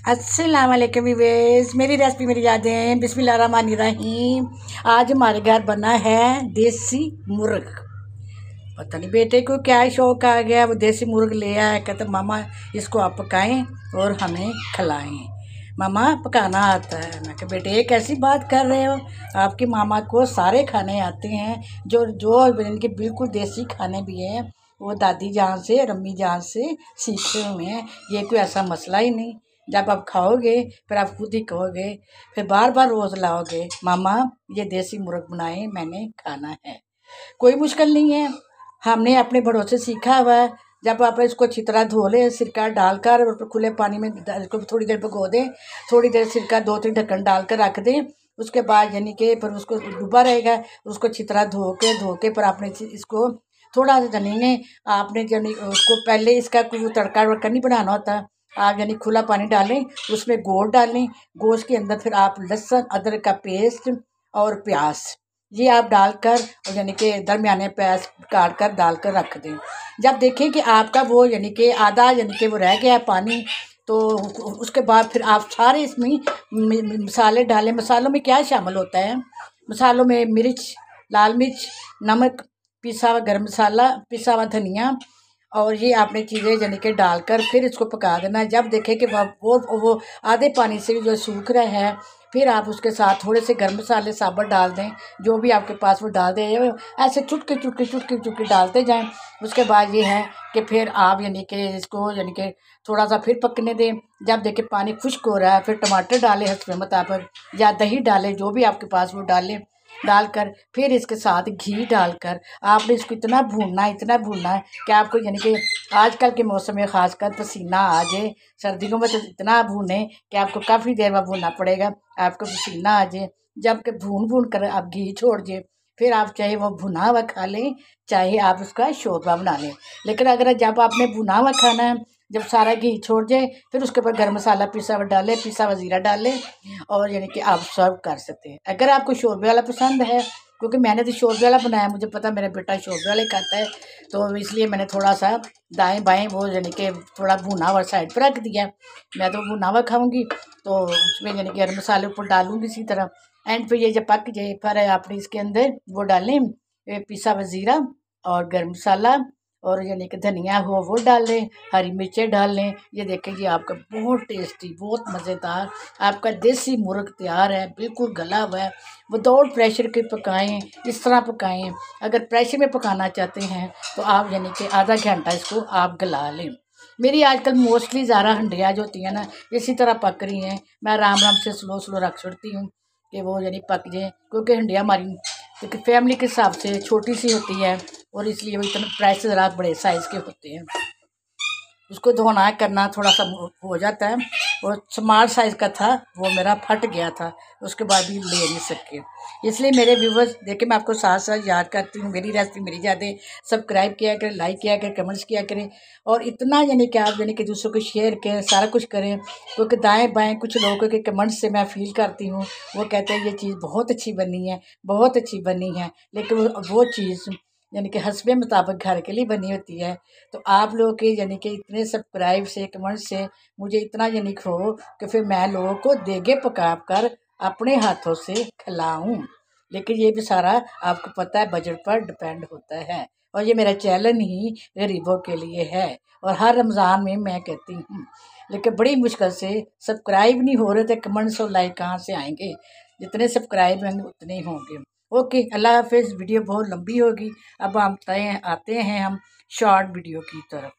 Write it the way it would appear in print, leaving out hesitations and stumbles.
अस्सलाम वालेकुम व्यूअर्स, मेरी रेसिपी मेरी यादें बिस्मिल्लाहिर्रहमानिर्रहीम। आज हमारे घर बना है देसी मुर्ग। पता नहीं बेटे को क्या शौक आ गया, वो देसी मुर्ग ले आया। कहते मामा इसको आप पकाएं और हमें खिलाएं। मामा पकाना आता है। मैं कहा बेटे एक ऐसी बात कर रहे हो, आपकी मामा को सारे खाने आते हैं, जो जो इनके बिल्कुल देसी खाने भी हैं, वो दादी जान से रम्मी जान से सीखे हुए हैं। ये कोई ऐसा मसला ही नहीं। जब आप खाओगे फिर आप खुद ही कहोगे, फिर बार बार रोज़ लाओगे मामा ये देसी मुर्ग बनाए, मैंने खाना है। कोई मुश्किल नहीं है, हमने अपने बड़ों से सीखा हुआ है। जब आप इसको अच्छी तरह धो लें, सिरका डालकर और खुले पानी में इसको थोड़ी देर भिगो दें, थोड़ी देर सिरका 2-3 ढक्कन डालकर रख दें। उसके बाद यानी कि फिर उसको डूबा रहेगा, उसको अच्छी तरह धो के फिर आपने इसको थोड़ा सा जनीने आपने यानी उसको पहले इसका कोई तड़का वड़का नहीं बनाना होता। आप यानी खुला पानी डालें, उसमें गोश्त डालें, गोश्त के अंदर फिर आप लहसुन अदरक का पेस्ट और प्याज ये आप डालकर और यानी कि दरमियाने प्याज काट कर डालकर रख दें। जब देखें कि आपका वो यानी कि आधा यानी कि वो रह गया है पानी, तो उसके बाद फिर आप सारे इसमें मसाले डालें। मसालों में क्या शामिल होता है? मसालों में मिर्च, लाल मिर्च, नमक, पिसा हुआ गरम मसाला, पिसा हुआ धनिया, और ये आपने चीज़ें यानी कि डालकर फिर इसको पका देना है। जब देखें कि वो आधे पानी से भी जो सूख रहा है, फिर आप उसके साथ थोड़े से गरम मसाले साबुत डाल दें, जो भी आपके पास वो डाल दें। ऐसे चुटकी चुटकी चुटकी चुटकी डालते जाएं। उसके बाद ये है कि फिर आप यानी कि इसको यानी कि थोड़ा सा फिर पकने दें। जब देखें पानी खुश्क हो रहा है, फिर टमाटर डालें हस्बे मुताबिक, या दही डालें, जो भी आपके पास वो डालें। डालकर फिर इसके साथ घी डालकर आपने इसको इतना भूनना है कि आपको यानी कि आजकल के मौसम में ख़ासकर पसीना आ जाए। सर्दियों में तो इतना भूने कि आपको काफ़ी देर में भूनना पड़ेगा, आपको पसीना आ जाए। जब के भून कर आप घी छोड़ दिए, फिर आप चाहे वो भुना हुआ खा लें, चाहे आप उसका शोरबा बना लें। लेकिन अगर जब आपने भुना हुआ खाना है, जब सारा घी छोड़ जाए, फिर उसके ऊपर गर्म मसाला पिसा हुआ डालें, पिसा हुआ ज़ीरा डालें, और यानी कि आप सर्व कर सकते हैं। अगर आपको शोरबे वाला पसंद है, क्योंकि मैंने तो शोरबे वाला बनाया, मुझे पता मेरा बेटा शोरबे वाले खाता है, तो इसलिए मैंने थोड़ा सा दाएं बाएं वो यानी कि थोड़ा भुना हुआ साइड पर रख दिया। मैं तो भुना हुआ खाऊंगी, तो उसमें यानी कि गर्म मसाले ऊपर डालूंगी इसी तरह। एंड फिर ये जब पक जाए, फिर आपने इसके अंदर वो डालें पिसा हुआ ज़ीरा और गर्म मसाला, और यानी कि धनिया हो वो डाल लें, हरी मिर्चें डाल लें। ये देखें जी आपका बहुत टेस्टी, बहुत मज़ेदार आपका देसी मुर्ग तैयार है, बिल्कुल गला हुआ है। विदाउट प्रेशर के पकाएं, इस तरह पकाएं। अगर प्रेशर में पकाना चाहते हैं तो आप यानी कि आधा घंटा इसको आप गला लें। मेरी आजकल मोस्टली ज़्यादा हंडिया जो होती हैं ना, इसी तरह पक रही हैं। मैं आराम आराम से स्लो स्लो रख छोड़ती हूँ कि वो यानी पक जाए, क्योंकि हंडिया हमारी क्योंकि फैमिली के हिसाब से छोटी सी होती है, और इसलिए वो इतना प्राइस ज़रा बड़े साइज़ के होते हैं। उसको धोना करना थोड़ा सा हो जाता है। और स्मॉल साइज़ का था, वो मेरा फट गया था, उसके बाद भी ले नहीं सके। इसलिए मेरे व्यूवर्स देखिए, मैं आपको साथ साथ याद करती हूँ, मेरी रेसिपी मेरी यादें, सब्सक्राइब किया करें, लाइक किया करें, कमेंट्स किया करें, और इतना यानी कि आप यानी कि दूसरों को शेयर करें, सारा कुछ करें। क्योंकि दाएँ बाएँ कुछ लोगों के कमेंट्स से मैं फील करती हूँ, वो कहते हैं ये चीज़ बहुत अच्छी बनी है, बहुत अच्छी बनी है, लेकिन वो चीज़ यानी कि हस्बे मुताबिक घर के लिए बनी होती है। तो आप लोग के यानी कि इतने सब्सक्राइब से, कमेंट से मुझे इतना यानी हो कि फिर मैं लोगों को देगे पका कर अपने हाथों से खिलाऊं। लेकिन ये भी सारा आपको पता है बजट पर डिपेंड होता है, और ये मेरा चैलेंज ही गरीबों के लिए है, और हर रमज़ान में मैं कहती हूँ। लेकिन बड़ी मुश्किल से सब्सक्राइब नहीं हो रहे थे, कमेंट्स और लाइक कहाँ से आएंगे? जितने सब्सक्राइब होंगे उतने ही होंगे। ओके, अल्लाह हाफिज़। वीडियो बहुत लंबी होगी, अब हम आते हैं हम शॉर्ट वीडियो की तरफ।